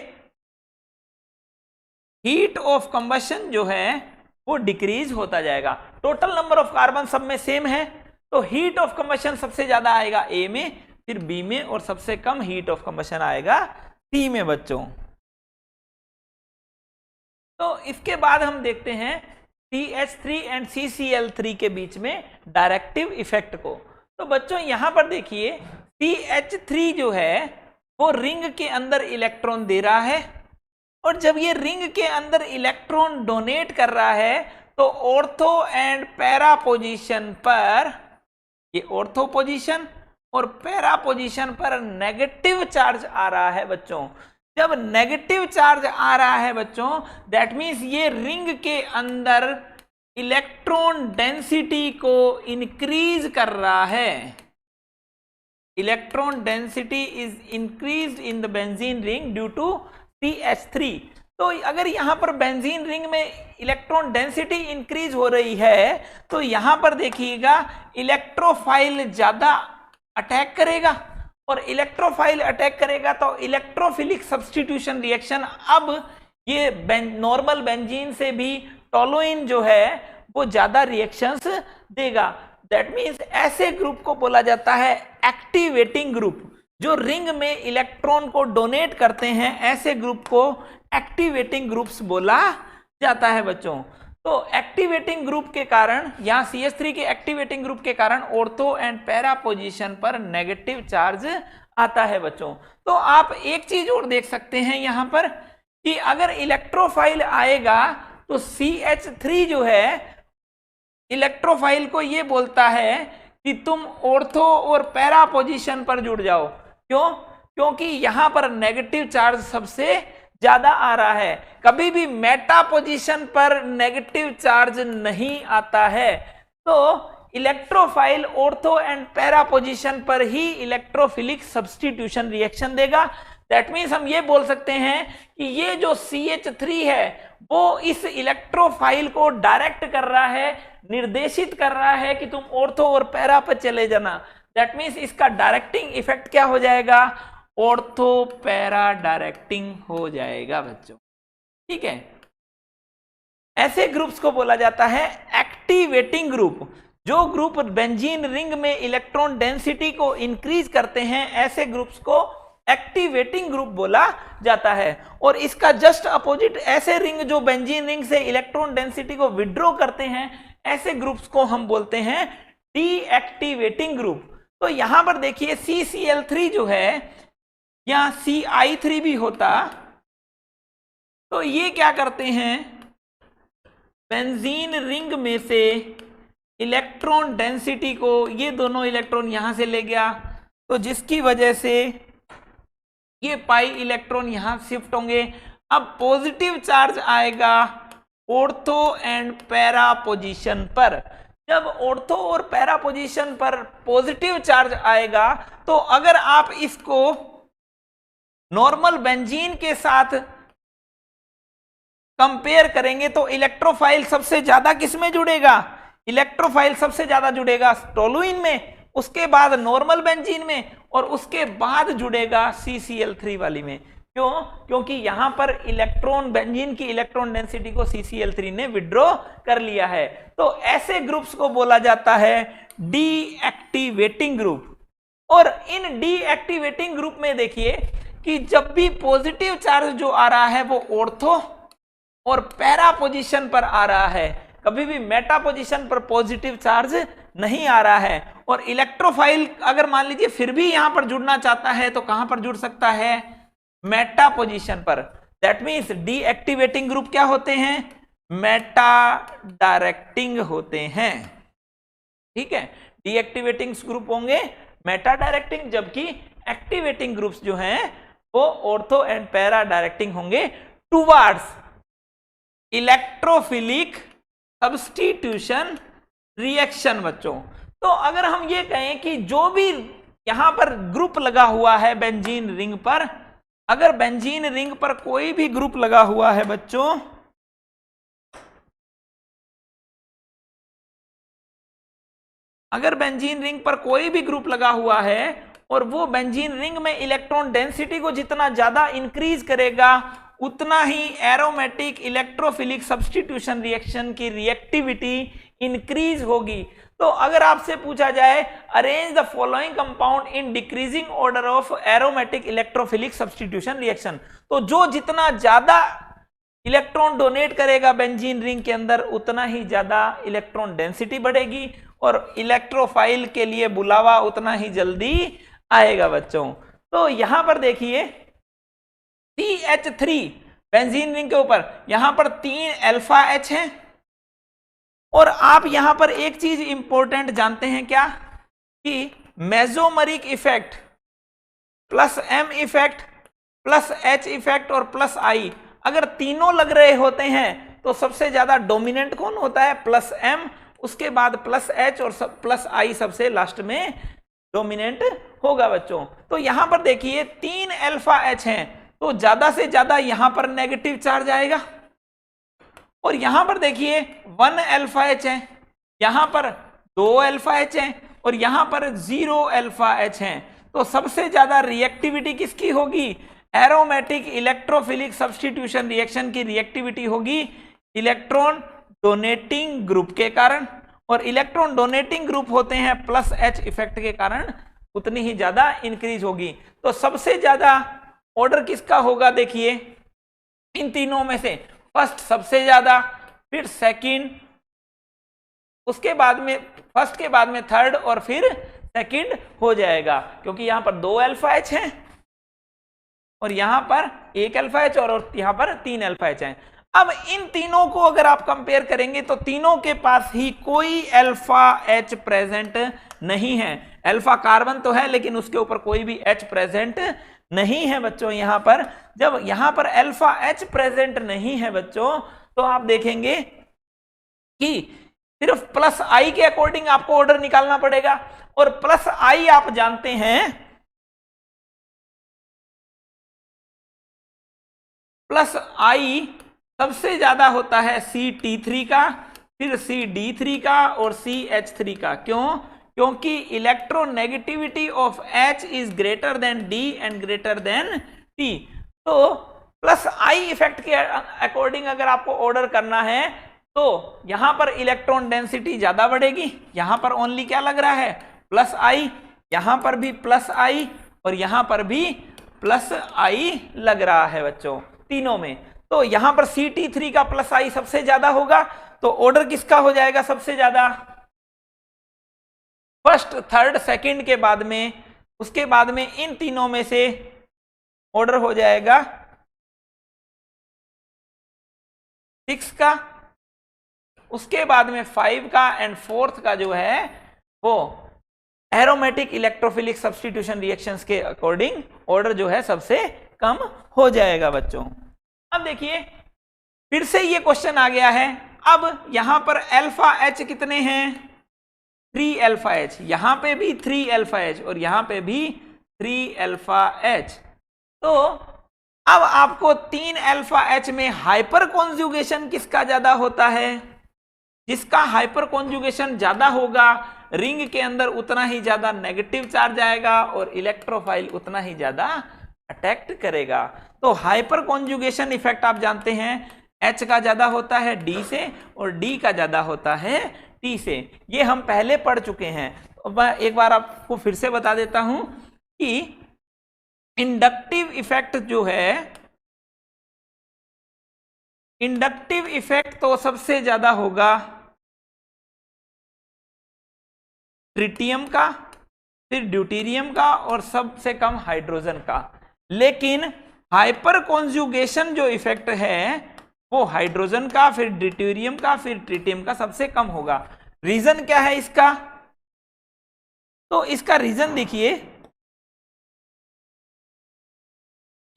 हीट ऑफ कंबशन जो है वो डिक्रीज होता जाएगा। टोटल नंबर ऑफ कार्बन सब में सेम है, तो हीट ऑफ कंबशन सबसे ज्यादा आएगा ए में, फिर बी में, और सबसे कम हीट ऑफ कंबशन आएगा सी में बच्चों। तो इसके बाद हम देखते हैं CH3 एंड CCl3 के बीच में डायरेक्टिव इफेक्ट को। तो बच्चों यहां पर देखिए CH3 जो है वो रिंग के अंदर इलेक्ट्रॉन दे रहा है, और जब ये रिंग के अंदर इलेक्ट्रॉन डोनेट कर रहा है तो ऑर्थो एंड पैरा पोजीशन पर ये ऑर्थो पोजीशन और पैरा पोजीशन पर नेगेटिव चार्ज आ रहा है बच्चों। जब नेगेटिव चार्ज आ रहा है बच्चों, दैट मीन्स ये रिंग के अंदर इलेक्ट्रॉन डेंसिटी को इंक्रीज कर रहा है। Electron density is increased in the benzene ring due to CH3। तो अगर यहां पर बेंजीन रिंग में इलेक्ट्रॉन डेंसिटी इंक्रीज हो रही है तो यहां पर देखिएगा इलेक्ट्रोफाइल ज्यादा अटैक करेगा, और इलेक्ट्रोफाइल अटैक करेगा तो इलेक्ट्रोफिलिक सब्स्टिट्यूशन रिएक्शन, अब ये नॉर्मल बेंजीन से भी टोलुइन जो है वो ज्यादा रिएक्शंस देगा। दैट मीन्स ऐसे ग्रुप को बोला जाता है एक्टिवेटिंग ग्रुप। जो रिंग में इलेक्ट्रॉन को डोनेट करते हैं ऐसे ग्रुप को एक्टिवेटिंग ग्रुप्स बोला जाता है बच्चों। तो एक्टिवेटिंग ग्रुप के कारण, यहां CH3 के एक्टिवेटिंग ग्रुप के कारण ऑर्थो एंड पैरा पोजीशन पर नेगेटिव चार्ज आता है बच्चों। तो आप एक चीज और देख सकते हैं यहां पर कि अगर इलेक्ट्रोफाइल आएगा तो CH3 जो है इलेक्ट्रोफाइल को ये बोलता है कि तुम ऑर्थो और पैरा पोजीशन पर जुड़ जाओ। क्यों? क्योंकि यहां पर नेगेटिव चार्ज सबसे ज्यादा आ रहा है। कभी भी मेटा पोजीशन पर नेगेटिव चार्ज नहीं आता है। तो electrophile ortho and para position पर ही इलेक्ट्रोफिलिक सब्स्टिट्यूशन रिएक्शन देगा। दैट मीन्स हम ये बोल सकते हैं कि ये जो CH3 है वो इस इलेक्ट्रोफाइल को डायरेक्ट कर रहा है, निर्देशित कर रहा है कि तुम ऑर्थो और पैरा पर चले जाना। दैट मीन्स इसका डायरेक्टिंग इफेक्ट क्या हो जाएगा? ऑर्थो पैरा डायरेक्टिंग हो जाएगा बच्चों। ठीक है, ऐसे ग्रुप्स को बोला जाता है एक्टिवेटिंग ग्रुप। जो ग्रुप बेंजीन रिंग में इलेक्ट्रॉन डेंसिटी को इंक्रीज करते हैं ऐसे ग्रुप्स को एक्टिवेटिंग ग्रुप बोला जाता है। और इसका जस्ट अपोजिट ऐसे रिंग जो बेंजीन रिंग से इलेक्ट्रॉन डेंसिटी को विड्रॉ करते हैं ऐसे ग्रुप्स को हम बोलते हैं डीएक्टिवेटिंग ग्रुप। तो यहां पर देखिए CCl3 जो है या Ci3 भी होता, तो ये क्या करते हैं, बेंजीन रिंग में से इलेक्ट्रॉन डेंसिटी को, ये दोनों इलेक्ट्रॉन यहां से ले गया तो जिसकी वजह से ये पाई इलेक्ट्रॉन यहां शिफ्ट होंगे। अब पॉजिटिव चार्ज आएगा ऑर्थो एंड पैरा पोजीशन पर। जब ऑर्थो और पैरा पोजीशन पर पॉजिटिव चार्ज आएगा तो अगर आप इसको नॉर्मल बेंजीन के साथ कंपेयर करेंगे तो इलेक्ट्रोफाइल सबसे ज्यादा किस में जुड़ेगा? इलेक्ट्रोफाइल सबसे ज्यादा जुड़ेगा टोलुइन में, उसके बाद नॉर्मल बेंजीन में, और उसके बाद जुड़ेगा CCl3 वाली में। क्यों? क्योंकि यहां पर इलेक्ट्रॉन, बेंजीन की इलेक्ट्रॉन डेंसिटी को CCl3 ने विड्रॉ कर लिया है। तो ऐसे ग्रुप्स को बोला जाता है डीएक्टिवेटिंग ग्रुप। और इन डीएक्टिवेटिंग ग्रुप में देखिए कि जब भी पॉजिटिव चार्ज जो आ रहा है वो ऑर्थो और पैरा पोजीशन पर आ रहा है, कभी भी मेटा पोजीशन पर पॉजिटिव चार्ज नहीं आ रहा है। और इलेक्ट्रोफाइल अगर मान लीजिए फिर भी यहां पर जुड़ना चाहता है तो कहां पर जुड़ सकता है? मेटा पोजीशन पर। दैट मीन्स डीएक्टिवेटिंग ग्रुप क्या होते हैं? मेटा डायरेक्टिंग होते हैं। ठीक है, डीएक्टिवेटिंग ग्रुप होंगे मेटा डायरेक्टिंग, जबकि एक्टिवेटिंग ग्रुप्स जो हैं वो ऑर्थो एंड पैरा डायरेक्टिंग होंगे टुवर्ड्स इलेक्ट्रोफिलिक सब्स्टिट्यूशन रिएक्शन बच्चों। तो अगर हम ये कहें कि जो भी यहां पर ग्रुप लगा हुआ है बेंजीन रिंग पर, अगर बेंजीन रिंग पर कोई भी ग्रुप लगा हुआ है बच्चों, अगर बेंजीन रिंग पर कोई भी ग्रुप लगा हुआ है और वो बेंजीन रिंग में इलेक्ट्रॉन डेंसिटी को जितना ज्यादा इंक्रीज करेगा उतना ही एरोमेटिक इलेक्ट्रोफिलिक सब्स्टिट्यूशन रिएक्शन की रिएक्टिविटी इंक्रीज होगी। तो अगर आपसे पूछा जाए arrange the following compound in decreasing order of aromatic electrophilic substitution reaction, तो जो जितना ज्यादा इलेक्ट्रॉन डोनेट करेगा बेंजीन रिंग के अंदर उतना ही ज्यादा इलेक्ट्रॉन डेंसिटी बढ़ेगी और इलेक्ट्रोफाइल के लिए बुलावा उतना ही जल्दी आएगा बच्चों। तो यहां पर देखिए CH3 बेंजीन रिंग के ऊपर यहां पर 3 अल्फा H है। और आप यहां पर एक चीज इंपॉर्टेंट जानते हैं क्या? कि mesomeric effect plus M effect plus H effect और प्लस आई, अगर तीनों लग रहे होते हैं तो सबसे ज्यादा डोमिनेंट कौन होता है? प्लस एम, उसके बाद प्लस एच और प्लस आई सबसे लास्ट में डोमिनेंट होगा बच्चों। तो यहां पर देखिए 3 अल्फा एच हैं, तो ज्यादा से ज्यादा यहां पर नेगेटिव चार्ज आएगा, और यहां पर देखिए 1 अल्फा एच है, यहां पर 2 अल्फा एच है और यहां पर 0 अल्फा एच है। तो सबसे ज्यादा रिएक्टिविटी किसकी होगी? एरोमेटिक इलेक्ट्रोफिलिक सब्स्टिट्यूशन रिएक्शन की रिएक्टिविटी होगी इलेक्ट्रॉन डोनेटिंग ग्रुप के कारण, और इलेक्ट्रॉन डोनेटिंग ग्रुप होते हैं प्लस एच इफेक्ट के कारण उतनी ही ज्यादा इंक्रीज होगी। तो सबसे ज्यादा ऑर्डर किसका होगा? देखिए इन तीनों में से फर्स्ट सबसे ज्यादा, फिर सेकंड, उसके बाद में फर्स्ट के बाद में थर्ड और फिर सेकंड हो जाएगा, क्योंकि यहां पर 2 अल्फा एच है और यहां पर 1 अल्फा एच और यहां पर 3 अल्फा एच है। अब इन तीनों को अगर आप कंपेयर करेंगे तो तीनों के पास ही कोई अल्फा एच प्रेजेंट नहीं है। अल्फा कार्बन तो है लेकिन उसके ऊपर कोई भी एच प्रेजेंट नहीं है बच्चों। यहां पर जब यहां पर अल्फा एच प्रेजेंट नहीं है बच्चों, तो आप देखेंगे कि सिर्फ प्लस आई के अकॉर्डिंग आपको ऑर्डर निकालना पड़ेगा, और प्लस आई आप जानते हैं प्लस आई सबसे ज्यादा होता है C(T3) का, फिर C(D3) का और CH3 का। क्यों? क्योंकि electronegativity of H is greater than D and greater than T। तो प्लस आई इफेक्ट के अकॉर्डिंग अगर आपको ऑर्डर करना है तो यहां पर इलेक्ट्रॉन डेंसिटी ज्यादा बढ़ेगी, यहां पर ओनली क्या लग रहा है? प्लस आई, यहां पर भी प्लस आई और यहां पर भी प्लस आई लग रहा है बच्चों तीनों में। तो यहां पर C(T3) का प्लस आई सबसे ज्यादा होगा, तो ऑर्डर किसका हो जाएगा सबसे ज्यादा? फर्स्ट, थर्ड, सेकंड के बाद में, उसके बाद में इन तीनों में से ऑर्डर हो जाएगा 6 का, उसके बाद में 5 का एंड 4th का जो है वो एरोमेटिक इलेक्ट्रोफिलिक सब्स्टिट्यूशन रिएक्शंस के अकॉर्डिंग ऑर्डर जो है सबसे कम हो जाएगा बच्चों। अब देखिए फिर से ये क्वेश्चन आ गया है, अब यहां पर अल्फा एच कितने हैं? 3 अल्फा एच, यहां पे भी 3 अल्फा एच और यहां पे भी 3 अल्फा एच। तो अब आपको 3 अल्फा एच में हाइपर कॉन्जुगेशन किसका ज्यादा होता है? जिसका हाइपर कॉन्जुगेशन ज्यादा होगा रिंग के अंदर उतना ही ज्यादा नेगेटिव चार्ज आएगा और इलेक्ट्रोफाइल उतना ही ज्यादा अटैक्ट करेगा। तो हाइपर कॉन्जुगेशन इफेक्ट आप जानते हैं H का ज्यादा होता है D से और D का ज्यादा होता है T से, ये हम पहले पढ़ चुके हैं। तो मैं एक बार आपको फिर से बता देता हूं कि इंडक्टिव इफेक्ट जो है, इंडक्टिव इफेक्ट तो सबसे ज्यादा होगा ट्रिटियम का, फिर ड्यूटेरियम का और सबसे कम हाइड्रोजन का। लेकिन हाइपर कॉन्जुगेशन जो इफेक्ट है वो हाइड्रोजन का, फिर ड्यूटेरियम का, फिर ट्रिटियम का सबसे कम होगा। रीजन क्या है इसका? तो इसका रीजन देखिए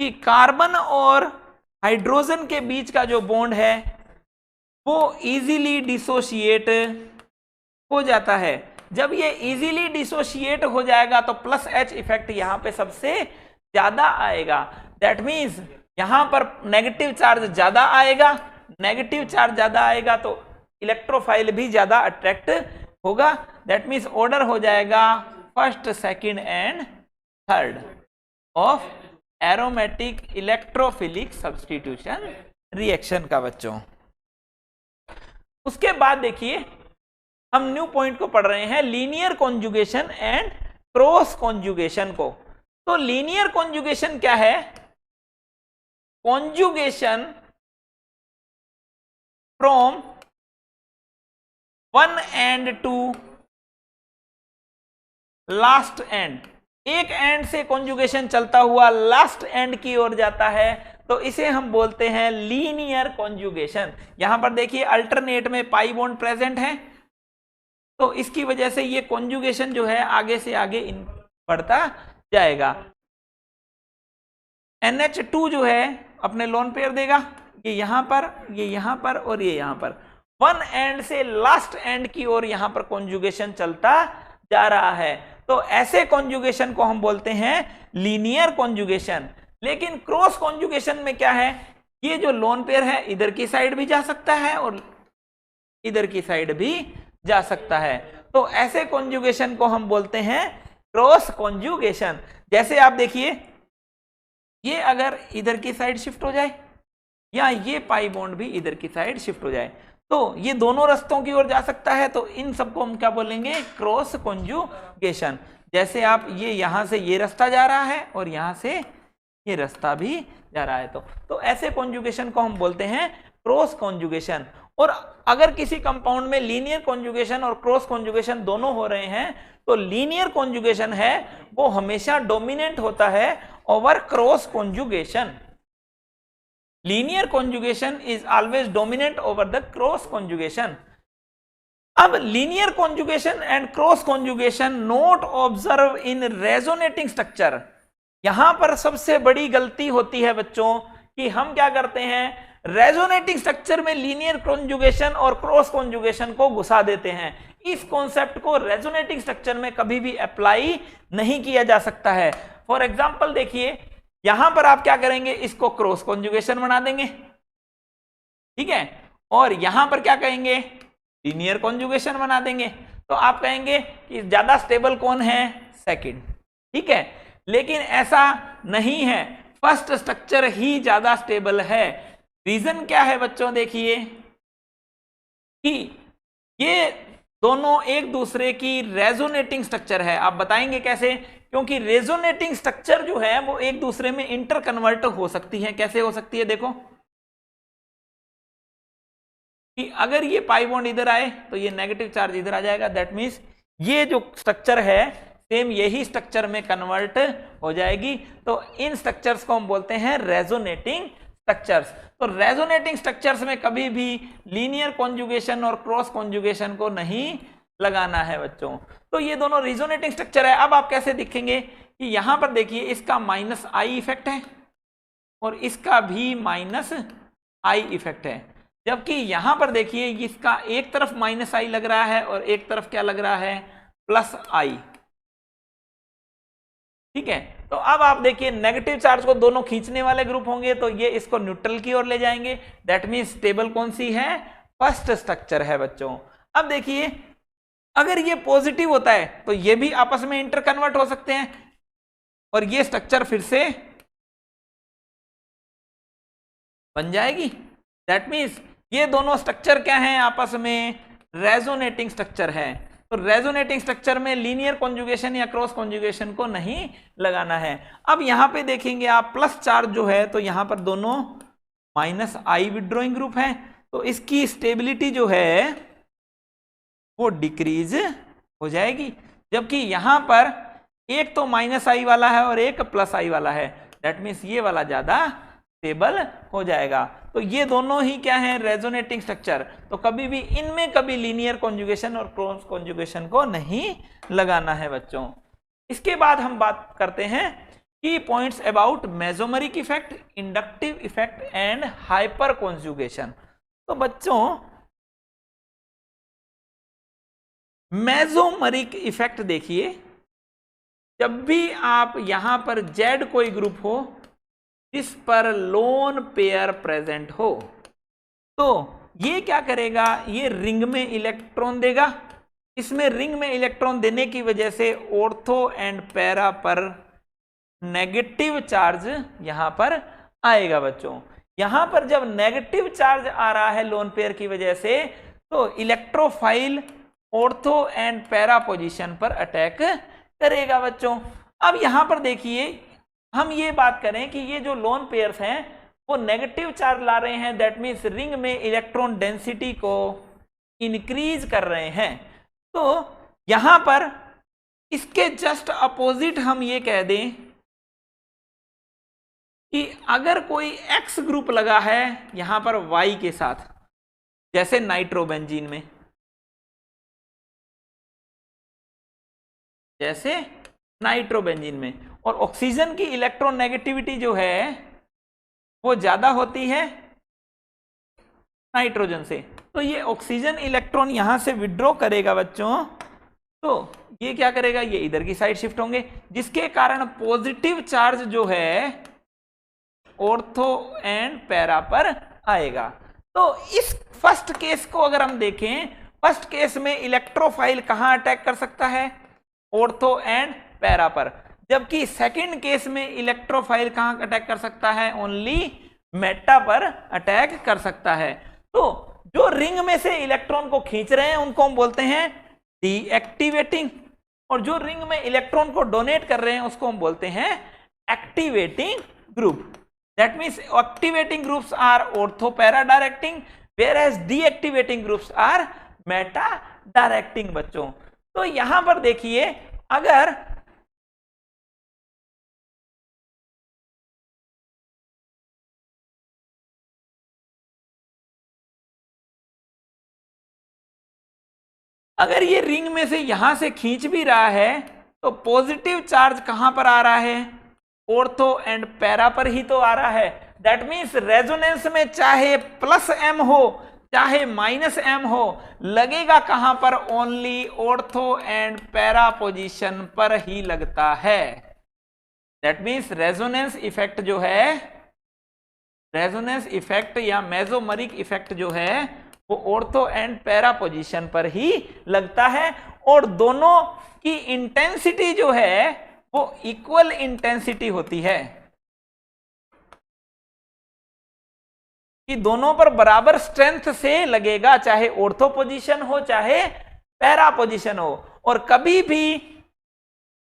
कि कार्बन और हाइड्रोजन के बीच का जो बॉन्ड है वो इजीली डिसोशिएट हो जाता है। जब ये इजीली डिसोशिएट हो जाएगा तो प्लस एच इफेक्ट यहां पे सबसे ज्यादा आएगा। दैट मीन्स यहां पर नेगेटिव चार्ज ज्यादा आएगा, नेगेटिव चार्ज ज्यादा आएगा तो इलेक्ट्रोफाइल भी ज्यादा अट्रैक्ट होगा। दैट मीन्स ऑर्डर हो जाएगा first, second and third of aromatic electrophilic substitution reaction का बच्चों। उसके बाद देखिए हम न्यू पॉइंट को पढ़ रहे हैं, linear conjugation and cross conjugation को। तो लीनियर कॉन्जुगेशन क्या है? Conjugation from one end to last end, एक एंड से कॉन्जुगेशन चलता हुआ लास्ट एंड की ओर जाता है, तो इसे हम बोलते हैं लीनियर कॉन्जुगेशन। यहां पर देखिए अल्टरनेट में पाई बॉन्ड प्रेजेंट है, तो इसकी वजह से ये कॉन्जुगेशन जो है आगे से आगे बढ़ता जाएगा। NH2 जो है अपने लोन पेयर देगा, ये यहां पर, ये यहां पर और ये यहां पर, वन एंड से लास्ट एंड की ओर यहां पर कॉन्जुगेशन चलता जा रहा है। तो ऐसे कॉन्जुगेशन को हम बोलते हैं लीनियर कॉन्जुगेशन। लेकिन क्रॉस कॉन्जुगेशन में क्या है, ये जो लोन पेयर है इधर की साइड भी जा सकता है और इधर की साइड भी जा सकता है। तो ऐसे कॉन्जुगेशन को हम बोलते हैं क्रॉस कॉन्जुगेशन। जैसे आप देखिए, ये अगर इधर की साइड शिफ्ट हो जाए या ये पाई बॉन्ड भी इधर की साइड शिफ्ट हो जाए, तो ये दोनों रास्तों की ओर जा सकता है, तो इन सबको हम क्या बोलेंगे, क्रॉस कॉन्जुगेशन। जैसे आप ये यहां से ये रास्ता जा रहा है और यहां से ये रास्ता भी जा रहा है, तो ऐसे कॉन्जुगेशन को हम बोलते हैं क्रॉस कॉन्जुगेशन। और अगर किसी कंपाउंड में लीनियर कॉन्जुगेशन और क्रॉस कॉन्जुगेशन दोनों हो रहे हैं, तो लीनियर कॉन्जुगेशन है वो हमेशा डोमिनेंट होता है over cross conjugation. Linear conjugation is always dominant over the cross conjugation. अब linear conjugation and cross conjugation not observe in resonating structure. यहां पर सबसे बड़ी गलती होती है बच्चों कि हम क्या करते हैं, रेजोनेटिंग स्ट्रक्चर में लीनियर कॉन्जुगेशन और क्रॉस कॉन्जुगेशन को घुसा देते हैं। इस कॉन्सेप्ट को रेजोनेटिंग स्ट्रक्चर में कभी भी अप्लाई नहीं किया जा सकता है। फॉर एग्जांपल देखिए, यहां पर आप क्या करेंगे, इसको क्रॉस कॉन्जुगेशन बना देंगे, ठीक है, और यहां पर क्या कहेंगे, लीनियर कॉन्जुगेशन बना देंगे। तो आप कहेंगे कि ज्यादा स्टेबल कौन है, सेकंड, ठीक है। लेकिन ऐसा नहीं है, फर्स्ट स्ट्रक्चर ही ज्यादा स्टेबल है। रीजन क्या है बच्चों, देखिए कि ये दोनों एक दूसरे की रेजोनेटिंग स्ट्रक्चर है। आप बताएंगे कैसे, क्योंकि रेजोनेटिंग स्ट्रक्चर जो है वो एक दूसरे में इंटर कन्वर्ट हो सकती है। कैसे हो सकती है, देखो कि अगर ये पाई बॉन्ड इधर आए तो ये नेगेटिव चार्ज इधर आ जाएगा, दैट मीन्स ये जो स्ट्रक्चर है सेम यही स्ट्रक्चर में कन्वर्ट हो जाएगी। तो इन स्ट्रक्चर्स को हम बोलते हैं रेजोनेटिंग स्ट्रक्चर्स। तो रेजोनेटिंग स्ट्रक्चर्स में कभी भी लीनियर कॉन्जुगेशन और क्रॉस कॉन्जुगेशन को नहीं लगाना है बच्चों। तो ये दोनों रेजोनेटिंग स्ट्रक्चर है। अब आप कैसे दिखेंगे कि यहां पर देखिए, इसका माइनस आई इफेक्ट है और इसका भी माइनस आई इफेक्ट है, जबकि यहां पर देखिए इसका एक तरफ माइनस आई लग रहा है और एक तरफ क्या लग रहा है, प्लस आई, ठीक है। तो अब आप देखिए, नेगेटिव चार्ज को दोनों खींचने वाले ग्रुप होंगे तो ये इसको न्यूट्रल की ओर ले जाएंगे, दैट मीन्स स्टेबल कौन सी है, फर्स्ट स्ट्रक्चर है बच्चों। अब देखिए, अगर ये पॉजिटिव होता है तो ये भी आपस में इंटर कन्वर्ट हो सकते हैं और ये स्ट्रक्चर फिर से बन जाएगी, दैट मीन्स ये दोनों स्ट्रक्चर क्या हैं, आपस में रेजोनेटिंग स्ट्रक्चर है। तो रेजोनेटिंग स्ट्रक्चर में लीनियर कॉन्जुगेशन या क्रॉस कॉन्जुगेशन को नहीं लगाना है। अब यहां पे देखेंगे आप, प्लस चार्ज जो है तो यहां पर दोनों माइनस आई विड्रॉइंग ग्रुप है, तो इसकी स्टेबिलिटी जो है वो डिक्रीज हो जाएगी, जबकि यहां पर एक तो माइनस आई वाला है और एक प्लस आई वाला है, दैट मीन्स ये वाला ज्यादा स्टेबल हो जाएगा। तो ये दोनों ही क्या है, रेजोनेटिंग स्ट्रक्चर। तो कभी भी इनमें कभी लीनियर कॉन्जुगेशन और क्रॉस कॉन्जुगेशन को नहीं लगाना है बच्चों। इसके बाद हम बात करते हैं की points about mesomeric effect, inductive effect and hyper conjugation. तो बच्चों, मेसोमेरिक इफेक्ट देखिए, जब भी आप यहां पर Z कोई ग्रुप हो जिस पर लोन पेयर प्रेजेंट हो, तो ये क्या करेगा, ये रिंग में इलेक्ट्रॉन देगा। इसमें रिंग में इलेक्ट्रॉन देने की वजह से ऑर्थो एंड पैरा पर नेगेटिव चार्ज यहां पर आएगा बच्चों। यहां पर जब नेगेटिव चार्ज आ रहा है लोन पेयर की वजह से, तो electrophile ortho and para position पर अटैक करेगा बच्चों। अब यहां पर देखिए, हम ये बात करें कि ये जो लोन पेयर्स हैं वो नेगेटिव चार्ज ला रहे हैं, दैट मीन्स रिंग में इलेक्ट्रॉन डेंसिटी को इंक्रीज कर रहे हैं। तो यहां पर इसके जस्ट अपोजिट हम ये कह दें कि अगर कोई X ग्रुप लगा है यहां पर Y के साथ, जैसे नाइट्रोबेंजीन में, जैसे नाइट्रोबेंजीन में। और ऑक्सीजन की इलेक्ट्रोनेगेटिविटी जो है वो ज्यादा होती है नाइट्रोजन से। तो ये ऑक्सीजन इलेक्ट्रॉन यहां से विड्रॉ करेगा बच्चों, तो ये क्या करेगा, ये इधर की साइड शिफ्ट होंगे, जिसके कारण पॉजिटिव चार्ज जो है ऑर्थो एंड पैरा पर आएगा। तो इस फर्स्ट केस को अगर हम देखें, फर्स्ट केस में इलेक्ट्रोफाइल कहां अटैक कर सकता है, ऑर्थो एंड पैरा पर, जबकि सेकंड केस में इलेक्ट्रोफाइल कहां अटैक कर सकता है, ओनली मेटा पर अटैक कर सकता है। तो जो रिंग में से इलेक्ट्रॉन को खींच रहे हैं उनको हम बोलते हैं डीएक्टिवेटिंग, और जो रिंग में इलेक्ट्रॉन को डोनेट कर रहे हैं उसको हम बोलते हैं activating group. That means activating groups are ortho para directing, whereas deactivating groups are meta directing बच्चों। तो यहां पर देखिए, अगर ये रिंग में से यहां से खींच भी रहा है तो पॉजिटिव चार्ज कहां पर आ रहा है, ऑर्थो एंड पैरा पर ही तो आ रहा है। दैट मीन्स रेजोनेंस में चाहे प्लस एम हो चाहे माइनस एम हो, लगेगा कहां पर, only ortho and para position पर ही लगता है। दैट मीन्स रेजोनेंस इफेक्ट जो है, रेजोनेंस इफेक्ट या मेसोमेरिक इफेक्ट जो है वो ऑर्थो एंड पैरा पोजीशन पर ही लगता है, और दोनों की इंटेंसिटी जो है वो इक्वल इंटेंसिटी होती है, कि दोनों पर बराबर स्ट्रेंथ से लगेगा, चाहे ऑर्थो पोजीशन हो चाहे पैरा पोजीशन हो, और कभी भी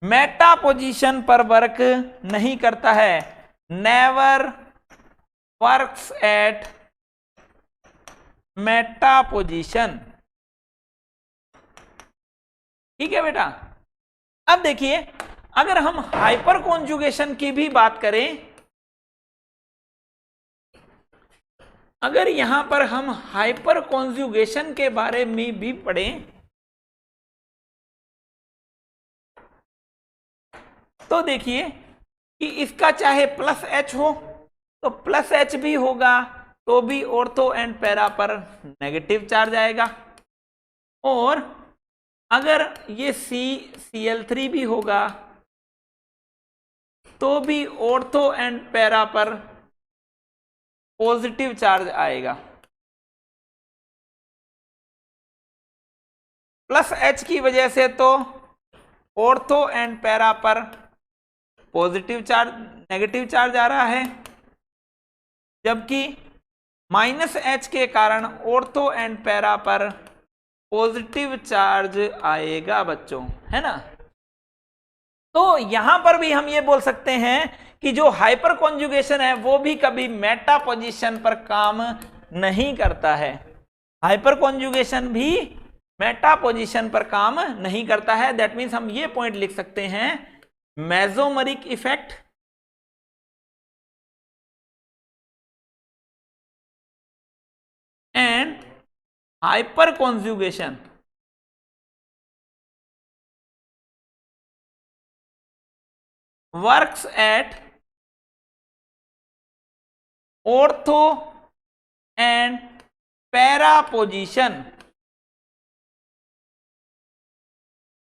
मेटा पोजीशन पर वर्क नहीं करता है। Never works at Meta position. ठीक है बेटा। अब देखिए, अगर हम हाइपर कॉन्जुगेशन की भी बात करें, अगर यहां पर हम हाइपर कॉन्जुगेशन के बारे में भी पढ़ें तो देखिए कि इसका चाहे प्लस एच हो तो प्लस एच भी होगा तो भी ऑर्थो एंड पैरा पर नेगेटिव चार्ज आएगा, और अगर ये Cl3 भी होगा तो भी ऑर्थो एंड पैरा पर पॉजिटिव चार्ज आएगा। प्लस एच की वजह से तो ऑर्थो एंड पैरा पर पॉजिटिव चार्ज, नेगेटिव चार्ज आ रहा है, जबकि माइनस एच के कारण ऑर्थो एंड पैरा पर पॉजिटिव चार्ज आएगा बच्चों, है ना। तो यहां पर भी हम ये बोल सकते हैं कि जो हाइपर कॉन्जुगेशन है वो भी कभी मेटा पोजीशन पर काम नहीं करता है, हाइपर कॉन्जुगेशन भी मेटा पोजीशन पर काम नहीं करता है। दैट मीन्स हम ये पॉइंट लिख सकते हैं, mesomeric effect and hyper conjugation works at ortho and para position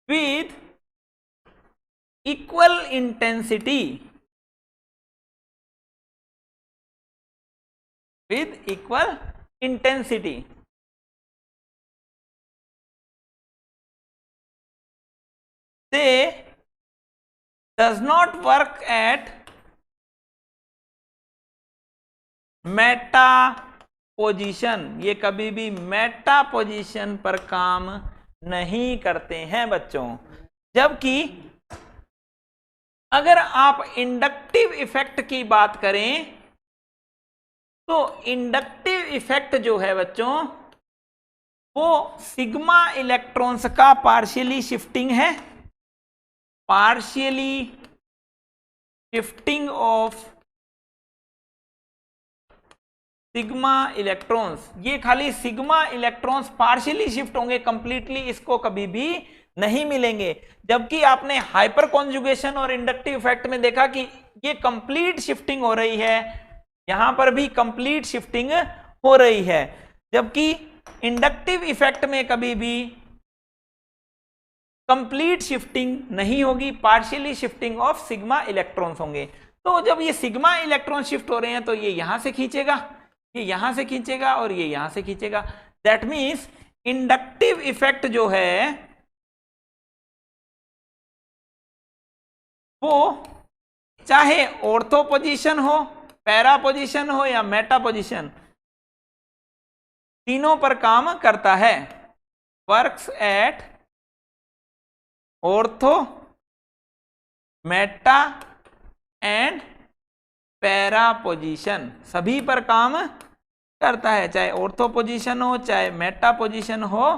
with equal intensity, with equal intensity। They does not work at Meta position, ये कभी भी मेटा पोजीशन पर काम नहीं करते हैं बच्चों। जबकि अगर आप इंडक्टिव इफेक्ट की बात करें तो इंडक्टिव इफेक्ट जो है बच्चों वो सिग्मा इलेक्ट्रॉन्स का पार्शियली शिफ्टिंग है, partially shifting of sigma electrons. ये खाली सिग्मा इलेक्ट्रॉन्स पार्शियली शिफ्ट होंगे, कंप्लीटली इसको कभी भी नहीं मिलेंगे। जबकि आपने हाइपर कॉन्जुगेशन और इंडक्टिव इफेक्ट में देखा कि ये कंप्लीट शिफ्टिंग हो रही है, यहां पर भी कंप्लीट शिफ्टिंग हो रही है। जबकि इंडक्टिव इफेक्ट में कभी भी कंप्लीट शिफ्टिंग नहीं होगी, partially shifting of sigma electrons होंगे। तो जब ये सिग्मा इलेक्ट्रॉन शिफ्ट हो रहे हैं तो ये यहां से खींचेगा, ये यहां से खींचेगा और ये यहां से खींचेगा। दैट मीन्स इंडक्टिव इफेक्ट जो है वो चाहे ऑर्थो पोजीशन हो, पैरा पोजीशन हो या मेटा पोजीशन, तीनों पर काम करता है। Works at ortho, Meta and para position, सभी पर काम करता है, चाहे ऑर्थो पोजीशन हो, चाहे मेटा पोजीशन हो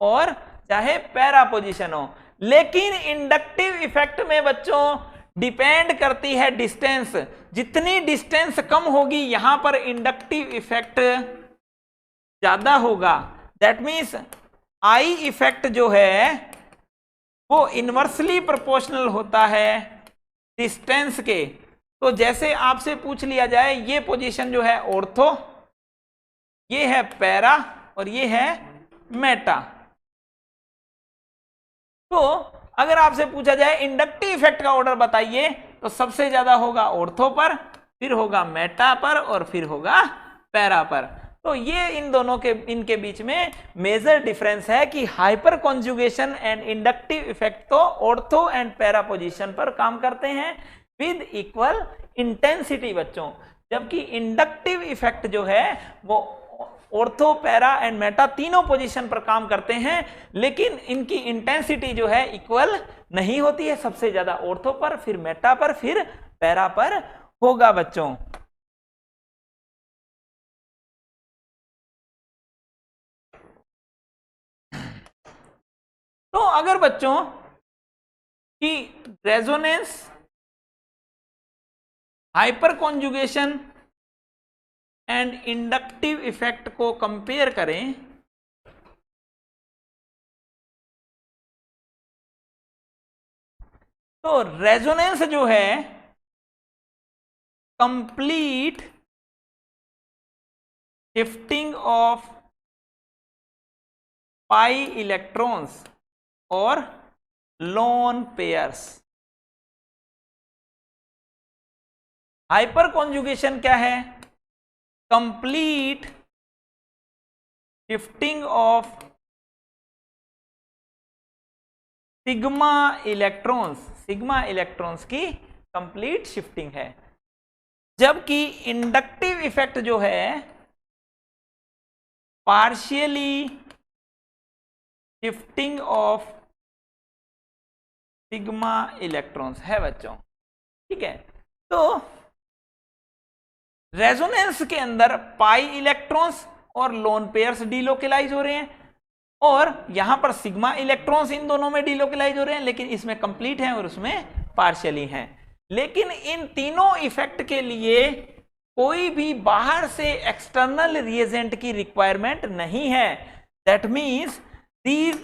और चाहे पैरा पोजीशन हो। लेकिन इंडक्टिव इफेक्ट में बच्चों डिपेंड करती है डिस्टेंस। जितनी डिस्टेंस कम होगी यहां पर इंडक्टिव इफेक्ट ज्यादा होगा। दैट मीन्स आई इफेक्ट जो है वो इनवर्सली प्रोपोर्शनल होता है डिस्टेंस के। तो जैसे आपसे पूछ लिया जाए ये पोजीशन जो है ऑर्थो, ये है पैरा और ये है मेटा, तो अगर आपसे पूछा जाए इंडक्टिव इफेक्ट का ऑर्डर बताइए तो सबसे ज्यादा होगा ऑर्थो पर, फिर होगा मेटा पर और फिर होगा पैरा पर। तो ये इन दोनों के इनके बीच में मेजर डिफरेंस है कि hyper conjugation and inductive effect तो ऑर्थो एंड पैरा पोजीशन पर काम करते हैं विद इक्वल इंटेंसिटी बच्चों, जबकि इंडक्टिव इफेक्ट जो है वो ऑर्थो, पैरा एंड मेटा तीनों पोजीशन पर काम करते हैं, लेकिन इनकी इंटेंसिटी जो है इक्वल नहीं होती है। सबसे ज्यादा ऑर्थो पर, फिर मेटा पर, फिर पैरा पर होगा बच्चों। तो अगर बच्चों की resonance, hyper conjugation and inductive effect को कंपेयर करें तो रेजोनेंस जो है complete shifting of pi electrons और लोन पेयर्स। हाइपर कॉन्जुगेशन क्या है? Complete shifting of sigma electrons की कंप्लीट शिफ्टिंग है। जबकि इंडक्टिव इफेक्ट जो है partially shifting of sigma electrons है बच्चों। ठीक है, तो रेजोनेंस के अंदर पाई इलेक्ट्रॉन्स और लोन पेयर्स डीलोकलाइज हो रहे हैं और यहां पर सिग्मा इलेक्ट्रॉन्स इन दोनों में डीलोकलाइज हो रहे हैं, लेकिन इसमें कंप्लीट है और उसमें पार्शियली हैं। लेकिन इन तीनों इफेक्ट के लिए कोई भी बाहर से एक्सटर्नल रिएजेंट की रिक्वायरमेंट नहीं है। That means these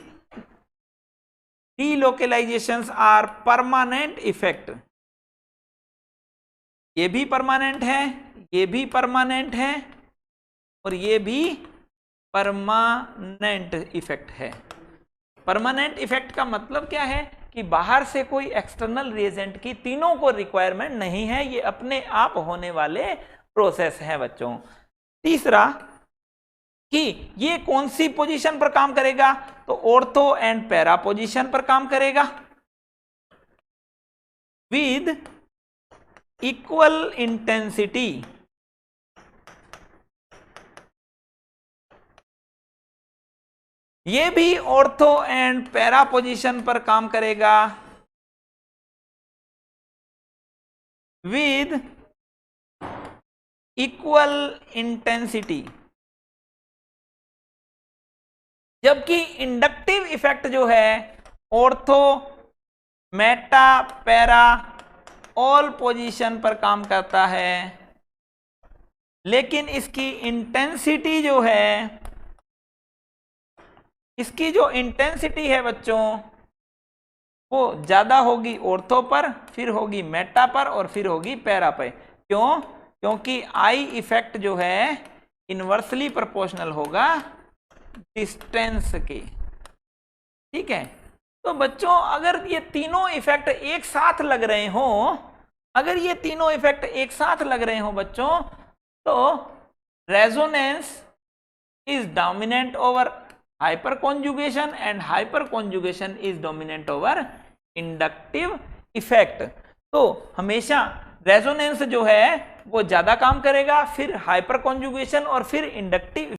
delocalizations are permanent effect. ये भी परमानेंट है, ये भी परमानेंट है और ये भी परमानेंट इफेक्ट है। परमानेंट इफेक्ट का मतलब क्या है कि बाहर से कोई एक्सटर्नल रिएजेंट की तीनों को रिक्वायरमेंट नहीं है, ये अपने आप होने वाले प्रोसेस है बच्चों। तीसरा कि ये कौन सी पोजीशन पर काम करेगा, तो ऑर्थो एंड पैरा पोजीशन पर काम करेगा विद इक्वल इंटेंसिटी। ये भी ऑर्थो एंड पैरा पोजीशन पर काम करेगा विद इक्वल इंटेंसिटी। जबकि इंडक्टिव इफेक्ट जो है ortho, Meta, para all position पर काम करता है, लेकिन इसकी इंटेंसिटी जो है, इसकी जो इंटेंसिटी है बच्चों वो ज्यादा होगी ऑर्थो पर, फिर होगी मेटा पर, और फिर होगी पैरा पे। क्यों? क्योंकि आई इफेक्ट जो है इनवर्सली प्रोपोर्शनल होगा डिस्टेंस के। ठीक है, तो बच्चों अगर ये तीनों इफेक्ट एक साथ लग रहे हो, अगर ये तीनों इफेक्ट एक साथ लग रहे हो बच्चों, तो resonance is dominant over hyper conjugation and hyper conjugation is dominant over inductive effect. तो हमेशा रेजोनेंस जो है वो ज्यादा काम करेगा, फिर हाइपर कॉन्जुगेशन और फिर इंडक्टिव